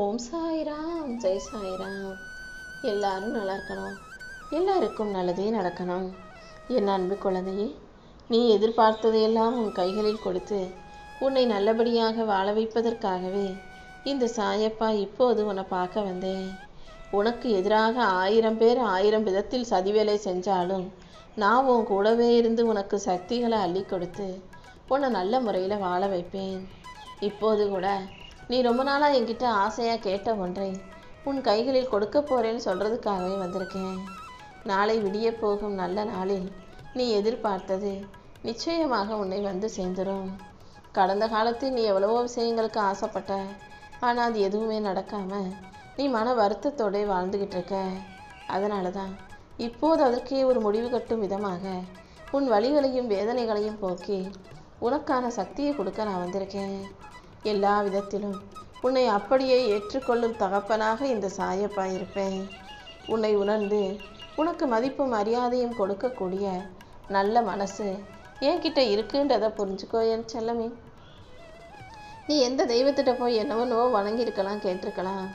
ஓம் சாய்ராம், ஜெய் சாய்ராம். எல்லாரும் நல்லா இருக்கணும், எல்லாருக்கும் நல்லதே நடக்கணும். என் அன்பு குழந்தையே, நீ எதிர்பார்த்ததையெல்லாம் உன் கைகளில் கொடுத்து உன்னை நல்லபடியாக வாழ வைப்பதற்காகவே இந்த சாயப்பா இப்போது உன்னை பார்க்க வந்தேன். உனக்கு எதிராக 1000 பேர் 1000 விதத்தில் சதிவேலை செஞ்சாலும் நான் உன் கூடவே இருந்து உனக்கு சக்திகளை அள்ளி கொடுத்து உன்னை நல்ல முறையில் வாழ வைப்பேன். இப்போது கூட நீ ரொம்ப நாளாக என்கிட்ட ஆசையாக கேட்ட ஒன்றை உன் கைகளில் கொடுக்க போகிறேன்னு சொல்கிறதுக்காகவே வந்திருக்கேன். நாளை விடிய போகும் நல்ல நாளில் நீ எதிர்பார்த்தது நிச்சயமாக உன்னை வந்து சேர்ந்துடும். கடந்த காலத்தில் நீ எவ்வளவோ விஷயங்களுக்கு ஆசைப்பட்ட, ஆனால் அது எதுவுமே நடக்காமல் நீ மன வருத்தத்தோடு வாழ்ந்துக்கிட்டு இருக்க. அதனால தான் இப்போது அதற்கே ஒரு முடிவு கட்டும் விதமாக உன் வலிகளையும் வேதனைகளையும் போக்கி உனக்கான சக்தியை கொடுக்க நான் வந்திருக்கேன். எல்லா விதத்திலும் உன்னை அப்படியே ஏற்றுக்கொள்ளும் தகப்பனாக இந்த சாயப்பா இருப்பேன். உன்னை உணர்ந்து உனக்கு மதிப்பும் மரியாதையும் கொடுக்கக்கூடிய நல்ல மனசு என்கிட்ட இருக்குன்றதை புரிஞ்சுக்கோ என் செல்லமே. நீ எந்த தெய்வத்திட்ட போய் என்னவோ வணங்கியிருக்கலாம், கேட்டிருக்கலாம்.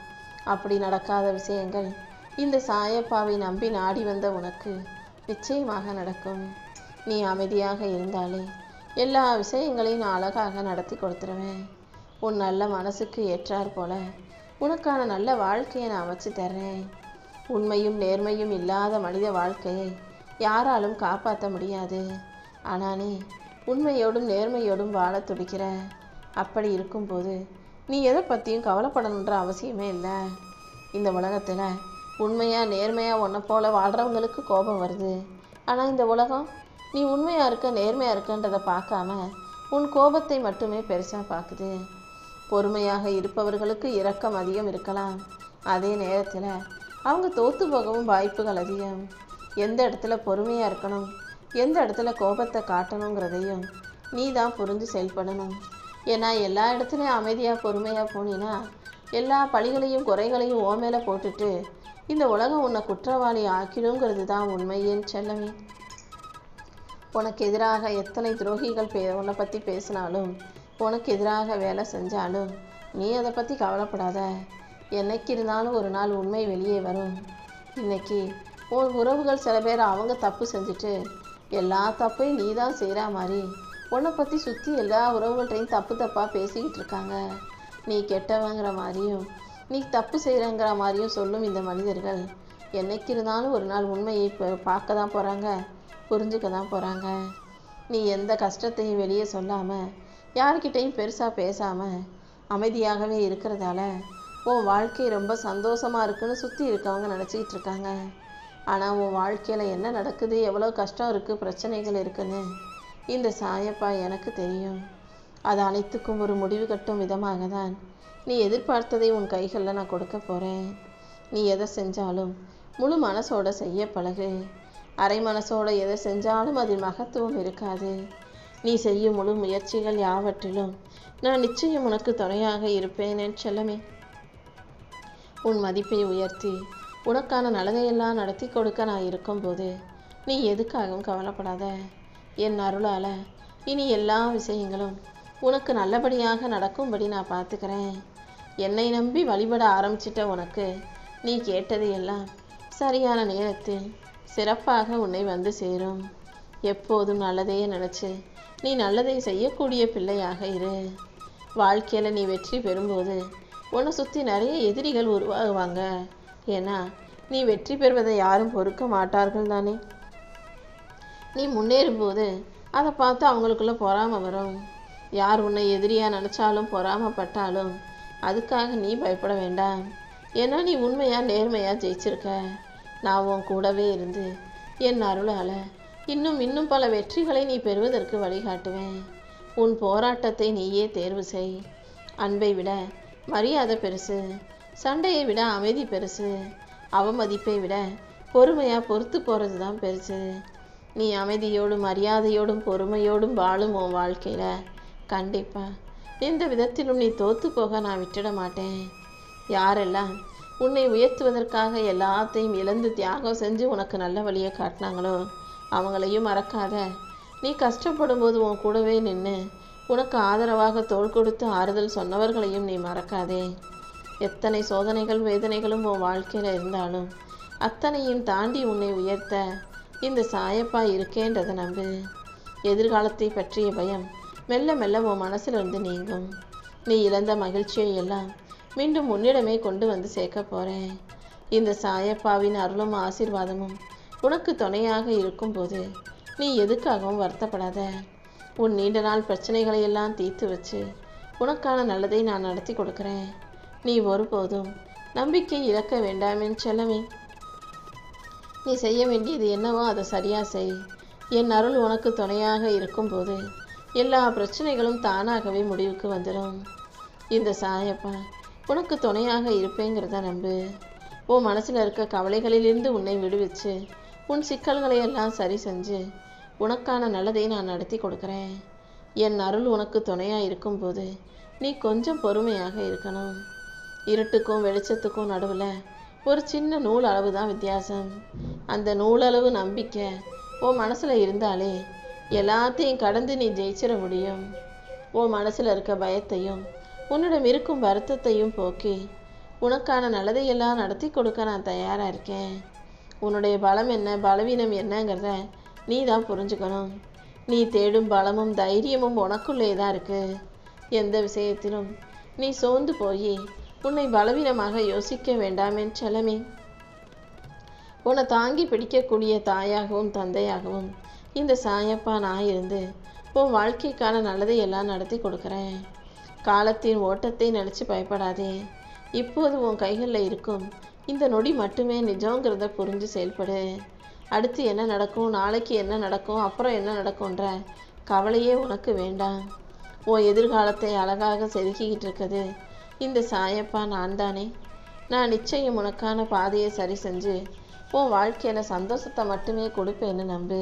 அப்படி நடக்காத விஷயங்கள் இந்த சாயப்பாவை நம்பி நாடி வந்த உனக்கு நிச்சயமாக நடக்கும். நீ அமைதியாக இருந்தாலே எல்லா விஷயங்களையும் நான் அழகாக நடத்தி கொடுத்துருவேன். உன் நல்ல மனசுக்கு ஏற்றார் போல உனக்கான நல்ல வாழ்க்கையை நான் அமைச்சு தர்றேன். உண்மையும் நேர்மையும் இல்லாத மனித வாழ்க்கையை யாராலும் காப்பாற்ற முடியாது. ஆனால் நீ உண்மையோடும் நேர்மையோடும் வாழ துடிக்கிற. அப்படி இருக்கும்போது நீ எதை பற்றியும் கவலைப்படணுன்ற அவசியமே இல்லை. இந்த உலகத்தில் உண்மையாக நேர்மையாக உன்னை போல வாழ்கிறவங்களுக்கு கோபம் வருது. ஆனால் இந்த உலகம் நீ உண்மையாக இருக்க நேர்மையாக இருக்கன்றதை பார்க்காம உன் கோபத்தை மட்டுமே பெருசாக பார்க்குது. பொறுமையாக இருப்பவர்களுக்கு இரக்கம் அதிகம் இருக்கலாம். அதே நேரத்தில் அவங்க தோற்று போகவும் வாய்ப்புகள் அதிகம். எந்த இடத்துல பொறுமையாக இருக்கணும், எந்த இடத்துல கோபத்தை காட்டணுங்கிறதையும் நீ தான் புரிஞ்சு செயல்படணும். ஏன்னா எல்லா இடத்துலையும் அமைதியாக பொறுமையாக போனீன்னா எல்லா பழிகளையும் குறைகளையும் ஓ மேலே போட்டுட்டு இந்த உலகம் உன்னை குற்றவாளி ஆக்கிடுங்கிறது தான் உண்மையேன்னு செல்லவே. உனக்கு எதிராக எத்தனை துரோகிகள் உன்னை பற்றி பேசினாலும், உனக்கு எதிராக வேலை செஞ்சாலும் நீ அதை பற்றி கவலைப்படாத. என்னைக்கு இருந்தாலும் ஒரு நாள் உண்மை வெளியே வரும். இன்னைக்கு உன் உறவுகள் சில பேர் அவங்க தப்பு செஞ்சுட்டு எல்லா தப்பையும் நீ தான் செய்கிற மாதிரி உன்னை பற்றி சுற்றி எல்லா உறவுகள்கிட்டையும் தப்பாக பேசிக்கிட்டு இருக்காங்க. நீ கெட்டவங்கிற மாதிரியும் நீ தப்பு செய்கிறங்கிற மாதிரியும் சொல்லும் இந்த மனிதர்கள் என்னைக்கு இருந்தாலும் ஒரு நாள் உண்மையை பார்க்க தான் போகிறாங்க, புரிஞ்சுக்க தான் போகிறாங்க. நீ எந்த கஷ்டத்தையும் வெளியே சொல்லாமல் யார்கிட்டையும் பெருசாக பேசாமல் அமைதியாகவே இருக்கிறதால உன் வாழ்க்கை ரொம்ப சந்தோஷமாக இருக்குன்னு சுற்றி இருக்கவங்க நினச்சிக்கிட்டு இருக்காங்க. ஆனால் உன் வாழ்க்கையில் என்ன நடக்குது, எவ்வளோ கஷ்டம் இருக்குது, பிரச்சனைகள் இருக்குன்னு இந்த சாயப்பா எனக்கு தெரியும். அது அனைத்துக்கும் ஒரு முடிவு கட்டும் விதமாக தான் நீ எதிர்பார்த்ததை உன் கைகளில் நான் கொடுக்க போகிறேன். நீ எதை செஞ்சாலும் முழு மனசோட செய்ய பழகு. அரை மனசோட எதை செஞ்சாலும் அதில் மகத்துவம் இருக்காது. நீ செய்யும் முழு முயற்சிகள் யாவற்றிலும் நான் நிச்சயம் உனக்கு துணையாக இருப்பேன் என் செல்லமே. உன் மதிப்பை உயர்த்தி உனக்கான நல்லதையெல்லாம் நடத்தி கொடுக்க நான் இருக்கும்போது நீ எதுக்காகவும் கவலைப்படாத. என் அருளால் இனி எல்லா விஷயங்களும் உனக்கு நல்லபடியாக நடக்கும்படி நான் பார்த்துக்கிறேன். என்னை நம்பி வழிபட ஆரம்பிச்சிட்ட உனக்கு நீ கேட்டது எல்லாம் சரியான நேரத்தில் சிறப்பாக உன்னை வந்து சேரும். எப்போதும் நல்லதையே நினச்சி நீ நல்லதை செய்யக்கூடிய பிள்ளையாக இரு. வாழ்க்கையில் நீ வெற்றி பெறும்போது உன்னை சுற்றி நிறைய எதிரிகள் உருவாகுவாங்க. ஏன்னா நீ வெற்றி பெறுவதை யாரும் பொறுக்க மாட்டார்கள் தானே. நீ முன்னேறும்போது அதை பார்த்து அவங்களுக்குள்ள பொறாமை வரும். யார் உன்னை எதிரியாக நினச்சாலும் பொறாமப்பட்டாலும் அதுக்காக நீ பயப்பட வேண்டாம். ஏன்னா நீ உண்மையாக நேர்மையாக ஜெயிச்சிருக்க. நான் உன் கூடவே இருந்து என் அருளால் இன்னும் பல வெற்றிகளை நீ பெறுவதற்கு வழிகாட்டுவேன். உன் போராட்டத்தை நீயே தேர்வு செய். அன்பை விட மரியாதை பெருசு, சண்டையை விட அமைதி பெருசு, அவமதிப்பை விட பொறுமையாக பொறுத்து போகிறது தான் பெருசு. நீ அமைதியோடும் மரியாதையோடும் பொறுமையோடும் வாழும் உன் வாழ்க்கையில் கண்டிப்பாக எந்த விதத்திலும் நீ தோற்று போக நான் விட்டுட மாட்டேன். யாரெல்லாம் உன்னை உயர்த்துவதற்காக எல்லாத்தையும் இழந்து தியாகம் செஞ்சு உனக்கு நல்ல வழியை காட்டினாங்களோ அவங்களையும் மறக்காத. நீ கஷ்டப்படும் போது உன் கூடவே நின்று உனக்கு ஆதரவாக தோள் கொடுத்து ஆறுதல் சொன்னவர்களையும் நீ மறக்காதே. எத்தனை சோதனைகள் வேதனைகளும் உன் வாழ்க்கையில் இருந்தாலும் அத்தனையும் தாண்டி உன்னை உயர்த்த இந்த சாயப்பா இருக்கேன்றதை நம்பு. எதிர்காலத்தை பற்றிய பயம் மெல்ல மெல்ல உன் மனசிலிருந்து நீங்கும். நீ இழந்த மகிழ்ச்சியை எல்லாம் மீண்டும் உன்னிடமே கொண்டு வந்து சேர்க்க போகிறேன். இந்த சாயப்பாவின் அருளும் ஆசீர்வாதமும் உனக்கு துணையாக இருக்கும்போது நீ எதுக்காகவும் வருத்தப்படாத. உன் நீண்ட நாள் பிரச்சனைகளை எல்லாம் தீர்த்து வச்சு உனக்கான நல்லதை நான் நடத்தி கொடுக்குறேன். நீ ஒருபோதும் நம்பிக்கை இழக்க வேண்டாம் செல்லமே. நீ செய்ய வேண்டியது என்னவோ அதை சரியாக செய். என் அருள் உனக்கு துணையாக இருக்கும்போது எல்லா பிரச்சனைகளும் தானாகவே முடிவுக்கு வந்துடும். இந்த சாயப்பா உனக்கு துணையாக இருப்பேங்கிறத நம்பு. உன் மனசில் இருக்க கவலைகளிலிருந்து உன்னை விடுவிச்சு உன் சிக்கல்களை எல்லாம் சரி செஞ்சு உனக்கான நல்லதை நான் நடத்தி கொடுக்குறேன். என் அருள் உனக்கு துணையாக இருக்கும்போது நீ கொஞ்சம் பொறுமையாக இருக்கணும். இருட்டுக்கும் வெளிச்சத்துக்கும் நடுவில் ஒரு சின்ன நூல் அளவு தான் வித்தியாசம். அந்த நூலளவு நம்பிக்கை உன் மனசில் இருந்தாலே எல்லாத்தையும் கடந்து நீ ஜெயிச்சிட முடியும். உன் மனசில் இருக்க பயத்தையும் உன்னிடம் இருக்கும் வருத்தத்தையும் போக்கி உனக்கான நல்லதையெல்லாம் நடத்தி கொடுக்க நான் தயாராக இருக்கேன். உன்னுடைய பலம் என்ன பலவீனம் என்னங்கிறத நீ தான் புரிஞ்சுக்கணும். நீ தேடும் பலமும் தைரியமும் உனக்குள்ளே தான் இருக்குது. எந்த விஷயத்திலும் நீ சோர்ந்து போய் உன்னை பலவீனமாக யோசிக்க வேண்டாமே செல்லமே. உன்னை தாங்கி பிடிக்கக்கூடிய தாயாகவும் தந்தையாகவும் இந்த சாயப்பா நான் இருந்து உன் வாழ்க்கைக்கான நல்லதை எல்லாம் நடத்தி கொடுக்குறேன். காலத்தின் ஓட்டத்தை நினச்சி பயப்படாதே. இப்போது உன் கைகளில் இருக்கும் இந்த நொடி மட்டுமே நிஜங்கிறத புரிஞ்சு செயல்படு. அடுத்து என்ன நடக்கும், நாளைக்கு என்ன நடக்கும், அப்புறம் என்ன நடக்கும்ன்ற கவலையே உனக்கு வேண்டாம். உன் எதிர்காலத்தை அழகாக செதுக்கிக்கிட்டு இருக்குது இந்த சாயப்பா நான் தானே. நான் நிச்சயம் உனக்கான பாதையை சரி செஞ்சு உன் வாழ்க்கையில் சந்தோஷத்தை மட்டுமே கொடுப்பேன்னு நம்பு.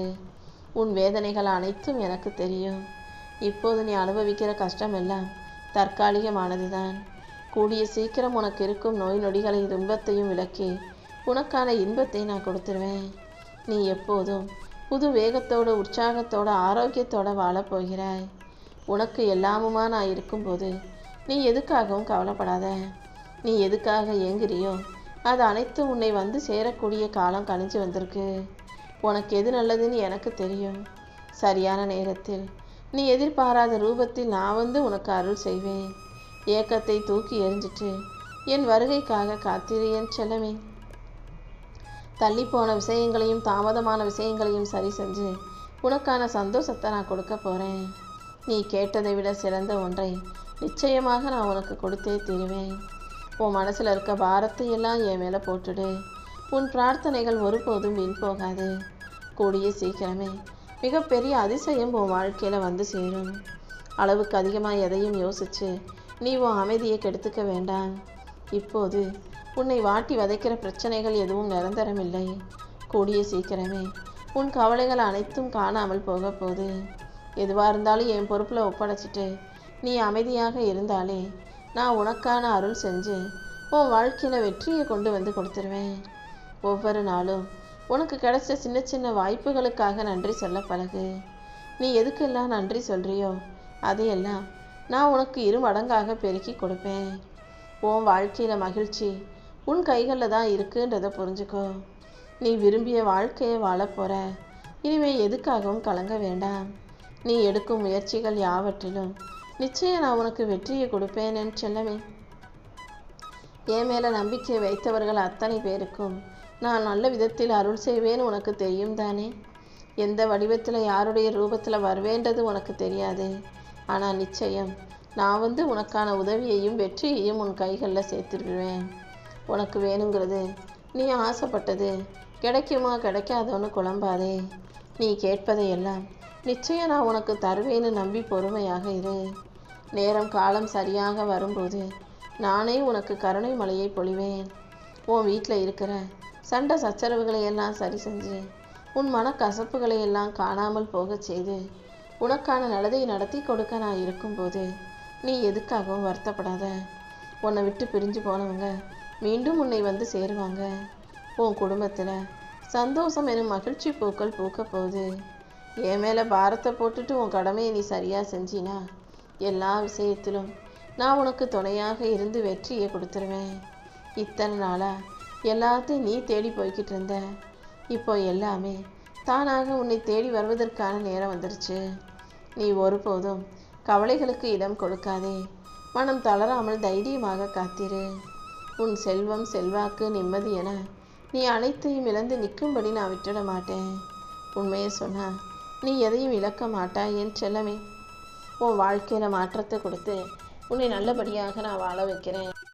உன் வேதனைகள் அனைத்தும் எனக்கு தெரியும். இப்போது நீ அனுபவிக்கிற கஷ்டம் எல்லாம் தற்காலிகமானது தான். கூடிய சீக்கிரம் உனக்கு இருக்கும் நோய் நொடிகளை துன்பத்தையும் விலக்கி உனக்கான இன்பத்தை நான் கொடுத்துருவேன். நீ எப்போதும் புது வேகத்தோடு உற்சாகத்தோட ஆரோக்கியத்தோடு வாழப்போகிறாய். உனக்கு எல்லாமுமா நான் இருக்கும்போது நீ எதுக்காகவும் கவலைப்படாத. நீ எதுக்காக ஏங்குறியோ அது அனைத்தும் உன்னை வந்து சேரக்கூடிய காலம் கணிஞ்சு வந்திருக்கு. உனக்கு எது நல்லதுன்னு எனக்கு தெரியும். சரியான நேரத்தில் நீ எதிர்பாராத ரூபத்தில் நான் வந்து உனக்கு அருள் செய்வேன். ஏக்கத்தை தூக்கி எறிஞ்சிட்டு என் வருகைக்காக காத்திரு என் செல்லமே. தள்ளிப்போன விஷயங்களையும் தாமதமான விஷயங்களையும் சரி செஞ்சு உனக்கான சந்தோஷத்தை நான் கொடுக்க போகிறேன். நீ கேட்டதை விட சிறந்த ஒன்றை நிச்சயமாக நான் உனக்கு கொடுத்தே தீருவேன். உன் மனசில் இருக்க பாரத்தை எல்லாம் என் மேலே போட்டுடு. உன் பிரார்த்தனைகள் ஒருபோதும் வீண் போகாது. கூடிய சீக்கிரமே மிகப்பெரிய அதிசயம் உன் வாழ்க்கையில் வந்து சேரும். அளவுக்கு அதிகமாக எதையும் யோசித்து நீ உன் அமைதியை கெடுத்துக்க வேண்டாம். இப்போது உன்னை வாட்டி வதைக்கிற பிரச்சனைகள் எதுவும் நிரந்தரமில்லை. கூடிய சீக்கிரமே உன் கவலைகள் அனைத்தும் காணாமல் போக போகுது. எதுவாக இருந்தாலும் என் பொறுப்பில் ஒப்படைச்சிட்டு நீ அமைதியாக இருந்தாலே நான் உனக்கான அருள் செஞ்சு உன் வாழ்க்கையில் வெற்றியை கொண்டு வந்து கொடுத்துருவேன். ஒவ்வொரு நாளும் உனக்கு கிடைச்ச சின்ன சின்ன வாய்ப்புகளுக்காக நன்றி சொல்ல பழகு. நீ எதுக்கெல்லாம் நன்றி சொல்கிறியோ அதையெல்லாம் நான் உனக்கு 2 மடங்காக பெருக்கி கொடுப்பேன். உன் வாழ்க்கையில் மகிழ்ச்சி உன் கைகளில் தான் இருக்குன்றதை புரிஞ்சுக்கோ. நீ விரும்பிய வாழ்க்கையை வாழப்போகிற. இனிமேல் எதுக்காகவும் கலங்க வேண்டாம். நீ எடுக்கும் முயற்சிகள் யாவற்றிலும் நிச்சயம் நான் உனக்கு வெற்றியை கொடுப்பேன் என் செல்லமே. என் மேலே நம்பிக்கை வைத்தவர்கள் அத்தனை பேருக்கும் நான் நல்ல விதத்தில் அருள் செய்வேன்னு உனக்கு தெரியும் தானே. எந்த வடிவத்தில் யாருடைய ரூபத்தில் வருவேன்றது உனக்கு தெரியாது. ஆனால் நிச்சயம் நான் வந்து உனக்கான உதவியையும் வெற்றியையும் உன் கைகளில் சேர்த்துருவேன். உனக்கு வேணுங்கிறது நீ ஆசைப்பட்டது கிடைக்குமா கிடைக்காதோன்னு குழம்பாதே. நீ கேட்பதையெல்லாம் நிச்சயம் நான் உனக்கு தருவேன்னு நம்பி பொறுமையாக இரு. நேரம் காலம் சரியாக வரும்போது நானே உனக்கு கருணை மலையை பொழிவேன். உன் வீட்டில் இருக்கிற சண்டை சச்சரவுகளை எல்லாம் சரி செஞ்சு உன் மனக்கசப்புகளை எல்லாம் காணாமல் போகச் செய்து உனக்கான நல்லதை நடத்தி கொடுக்க நான் இருக்கும்போது நீ எதுக்காகவும் வருத்தப்படாத. உன்னை விட்டு பிரிஞ்சு போனவங்க மீண்டும் உன்னை வந்து சேருவாங்க. உன் குடும்பத்தில் சந்தோஷம் எனும் மகிழ்ச்சி பூக்கள் பூக்க போகுது. என் மேலே பாரத்தை போட்டுட்டு உன் கடமையை நீ சரியாக செஞ்சினா எல்லா விஷயத்திலும் நான் உனக்கு துணையாக இருந்து வெற்றியை கொடுத்துருவேன். இத்தனை நாளாக எல்லாத்தையும் நீ தேடி போய்கிட்டு இருந்த. இப்போ எல்லாமே தானாக உன்னை தேடி வருவதற்கான நேரம் வந்துருச்சு. நீ ஒருபோதும் கவலைகளுக்கு இடம் கொடுக்காதே. மனம் தளராமல் தைரியமாக காத்திரு. உன் செல்வம், செல்வாக்கு, நிம்மதி என நீ அனைத்தையும் இழந்து நிற்கும்படி நான் விட்டுட மாட்டேன். உண்மையை சொன்னா நீ எதையும் இழக்க மாட்டாய் என் செல்லமே. உன் வாழ்க்கையில் மாற்றத்தை கொடுத்து உன்னை நல்லபடியாக நான் வாழ வைக்கிறேன்.